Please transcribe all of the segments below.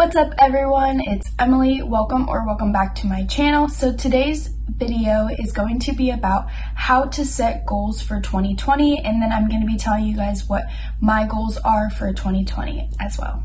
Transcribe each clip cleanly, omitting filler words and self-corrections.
What's up everyone, it's Emily. Welcome back to my channel. So today's video is going to be about how to set goals for 2020, and then I'm going to be telling you guys what my goals are for 2020 as well.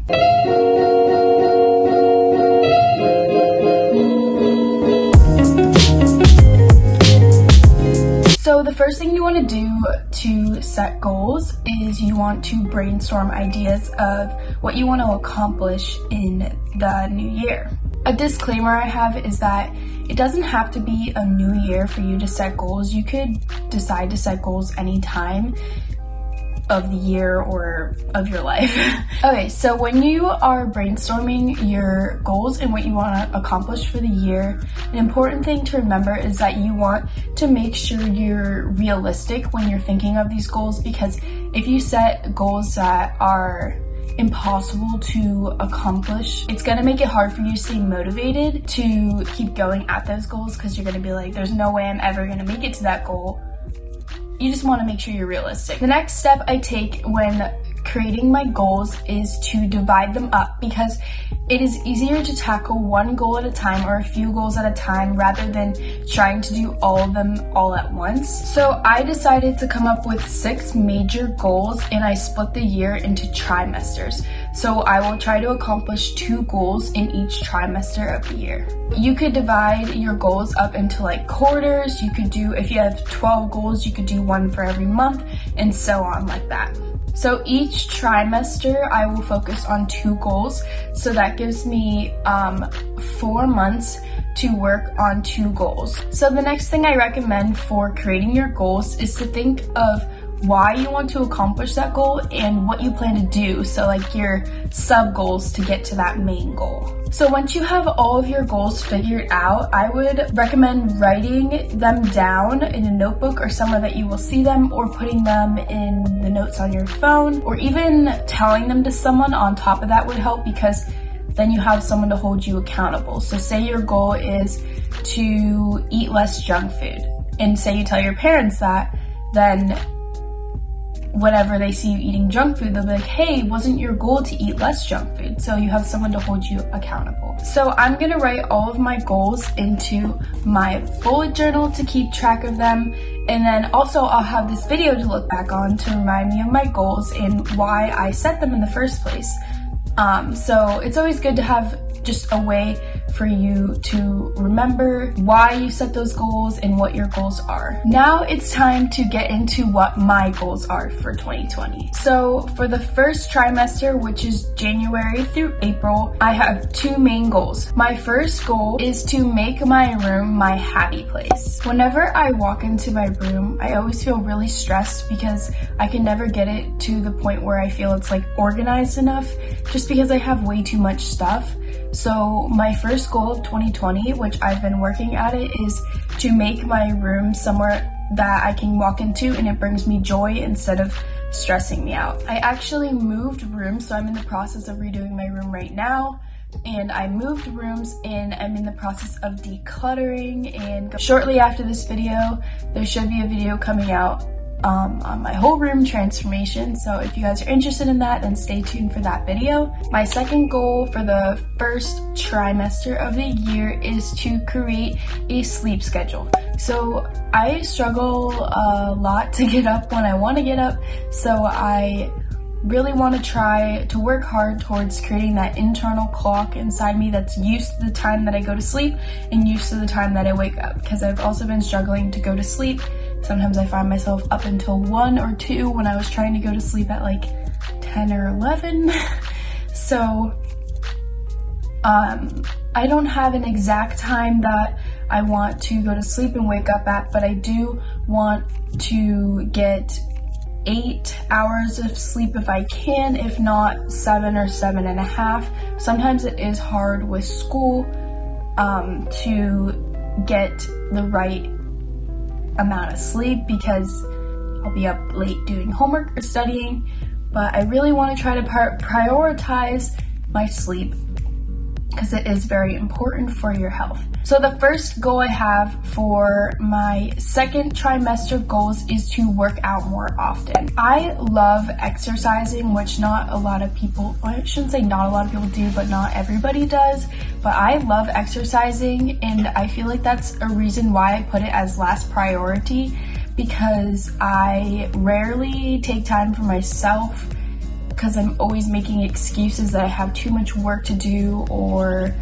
So the first thing you want to do to set goals is you want to brainstorm ideas of what you want to accomplish in the new year. A disclaimer I have is that it doesn't have to be a new year for you to set goals. You could decide to set goals anytime of the year or of your life. Okay, so when you are brainstorming your goals and what you want to accomplish for the year, an important thing to remember is that you want to make sure you're realistic when you're thinking of these goals, because if you set goals that are impossible to accomplish, it's going to make it hard for you to stay motivated to keep going at those goals, because you're going to be like, there's no way I'm ever going to make it to that goal. You just want to make sure you're realistic. The next step I take when creating my goals is to divide them up, because it is easier to tackle one goal at a time or a few goals at a time rather than trying to do all of them all at once. So I decided to come up with 6 major goals, and I split the year into trimesters. So I will try to accomplish 2 goals in each trimester of the year. You could divide your goals up into like quarters. You could do, if you have 12 goals, you could do one for every month, and so on like that. So each trimester I will focus on 2 goals, so that gives me 4 months to work on 2 goals. So the next thing I recommend for creating your goals is to think of why you want to accomplish that goal and what you plan to do, so like your sub goals to get to that main goal. So once you have all of your goals figured out, I would recommend writing them down in a notebook or somewhere that you will see them, or putting them in the notes on your phone, or even telling them to someone on top of that would help, because then you have someone to hold you accountable. So say your goal is to eat less junk food, and say you tell your parents that, then whenever they see you eating junk food, they'll be like, hey, wasn't your goal to eat less junk food? So you have someone to hold you accountable. So I'm gonna write all of my goals into my bullet journal to keep track of them. And then also I'll have this video to look back on to remind me of my goals and why I set them in the first place. So it's always good to have just a way for you to remember why you set those goals and what your goals are. Now it's time to get into what my goals are for 2020. So for the first trimester, which is January through April, I have 2 main goals. My first goal is to make my room my happy place. Whenever I walk into my room, I always feel really stressed because I can never get it to the point where I feel it's like organized enough, just because I have way too much stuff. So my first goal of 2020, which I've been working at it, is to make my room somewhere that I can walk into and it brings me joy instead of stressing me out. I actually moved rooms, so I'm in the process of redoing my room right now. And I moved rooms and I'm in the process of decluttering, and shortly after this video, there should be a video coming out on my whole room transformation. So if you guys are interested in that, then stay tuned for that video. My second goal for the first trimester of the year is to create a sleep schedule. So I struggle a lot to get up when I want to get up, so I really want to try to work hard towards creating that internal clock inside me that's used to the time that I go to sleep and used to the time that I wake up, because I've also been struggling to go to sleep. Sometimes I find myself up until 1 or 2 when I was trying to go to sleep at like 10 or 11. So I don't have an exact time that I want to go to sleep and wake up at, but I do want to get 8 hours of sleep if I can, if not 7 or 7.5. Sometimes it is hard with school to get the right amount of sleep, because I'll be up late doing homework or studying, but I really want to try to prioritize my sleep. because it is very important for your health. So the first goal I have for my second trimester goals is to work out more often. I love exercising, which not a lot of people, well, I shouldn't say not a lot of people do, but not everybody does. But I love exercising, and I feel like that's a reason why I put it as last priority, because I rarely take time for myself because I'm always making excuses that I have too much work to do, or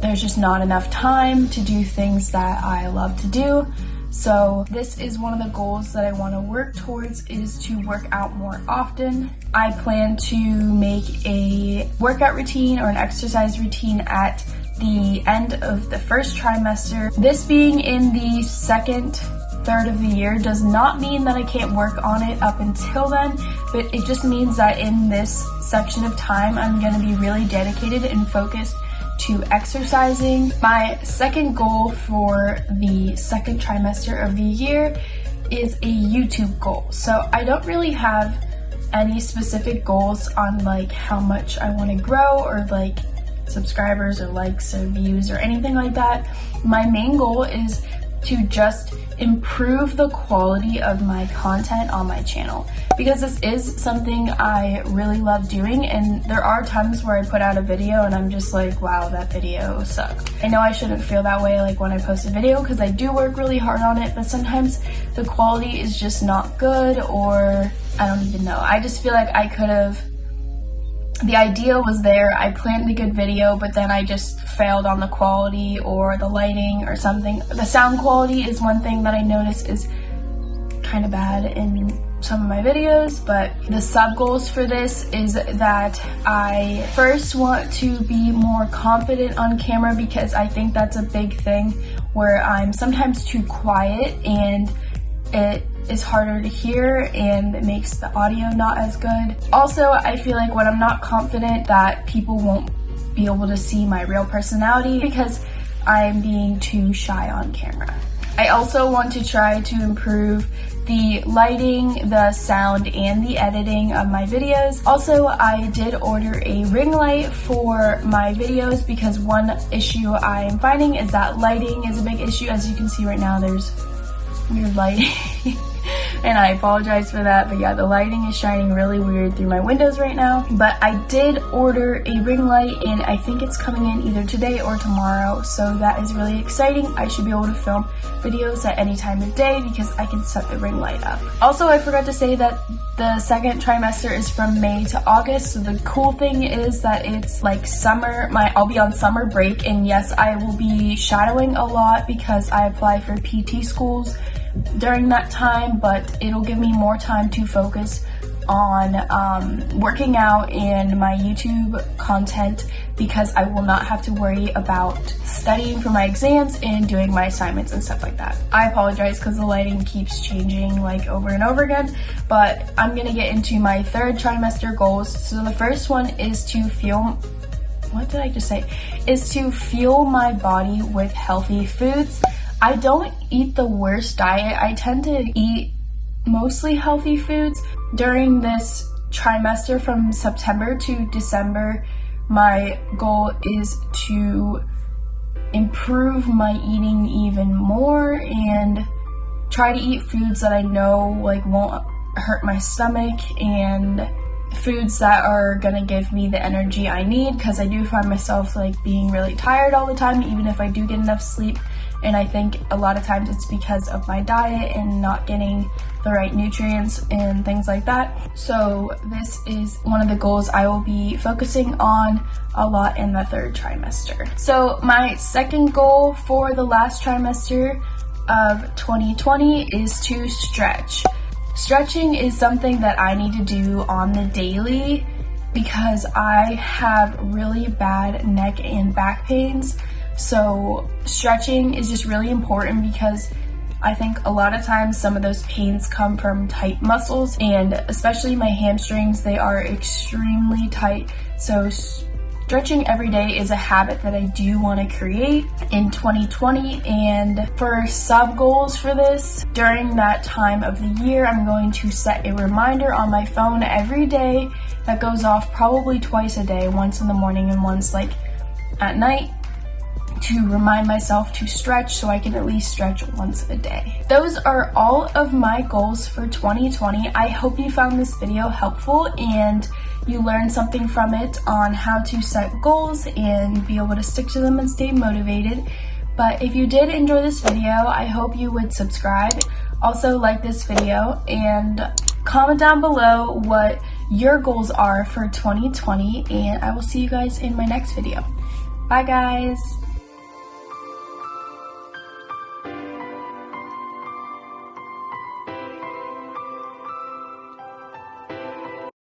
there's just not enough time to do things that I love to do. So this is one of the goals that I want to work towards, is to work out more often. I plan to make a workout routine or an exercise routine at the end of the first trimester. This being in the second third of the year does not mean that I can't work on it up until then, but it just means that in this section of time I'm going to be really dedicated and focused to exercising. My second goal for the second trimester of the year is a YouTube goal. So I don't really have any specific goals on like how much I want to grow, or like subscribers or likes or views or anything like that. My main goal is to just improve the quality of my content on my channel, because this is something I really love doing, and there are times where I put out a video and I'm just like, wow, that video sucked. I know I shouldn't feel that way like when I post a video, because I do work really hard on it, but sometimes the quality is just not good, or I don't even know. I just feel like I could have, the idea was there, I planned a good video, but then I just failed on the quality or the lighting or something. The sound quality is one thing that I noticed is kind of bad in some of my videos, but the sub goals for this is that I first want to be more confident on camera, because I think that's a big thing where I'm sometimes too quiet and it is harder to hear and it makes the audio not as good. Also, I feel like when I'm not confident that people won't be able to see my real personality because I'm being too shy on camera. I also want to try to improve the lighting, the sound, and the editing of my videos. Also, I did order a ring light for my videos, because one issue I'm finding is that lighting is a big issue. As you can see right now, there's weird lighting. And I apologize for that, but yeah, the lighting is shining really weird through my windows right now. But I did order a ring light, and I think it's coming in either today or tomorrow, so that is really exciting. I should be able to film videos at any time of day because I can set the ring light up. Also, I forgot to say that the second trimester is from May to August, so the cool thing is that it's like summer. I'll be on summer break, and yes, I will be shadowing a lot because I apply for PT schools during that time, but it'll give me more time to focus on working out and my YouTube content, because I will not have to worry about studying for my exams and doing my assignments and stuff like that. I apologize because the lighting keeps changing like over and over again, but I'm gonna get into my third trimester goals. So the first one is to fuel my body with healthy foods. I don't eat the worst diet. I tend to eat mostly healthy foods. During this trimester from September to December, my goal is to improve my eating even more and try to eat foods that I know like won't hurt my stomach, and foods that are gonna give me the energy I need, because I do find myself like being really tired all the time, even if I do get enough sleep. And I think a lot of times it's because of my diet and not getting the right nutrients and things like that. So this is one of the goals I will be focusing on a lot in the third trimester. So my second goal for the last trimester of 2020 is to stretch. Stretching is something that I need to do on the daily because I have really bad neck and back pains. So stretching is just really important, because I think a lot of times some of those pains come from tight muscles, and especially my hamstrings, they are extremely tight. So stretching every day is a habit that I do want to create in 2020. And for sub goals for this, during that time of the year, I'm going to set a reminder on my phone every day that goes off probably twice a day, once in the morning and once like at night to remind myself to stretch so I can at least stretch once a day. Those are all of my goals for 2020. I hope you found this video helpful and you learned something from it on how to set goals and be able to stick to them and stay motivated. But if you did enjoy this video, I hope you would subscribe. Also like this video and comment down below what your goals are for 2020, and I will see you guys in my next video. Bye guys!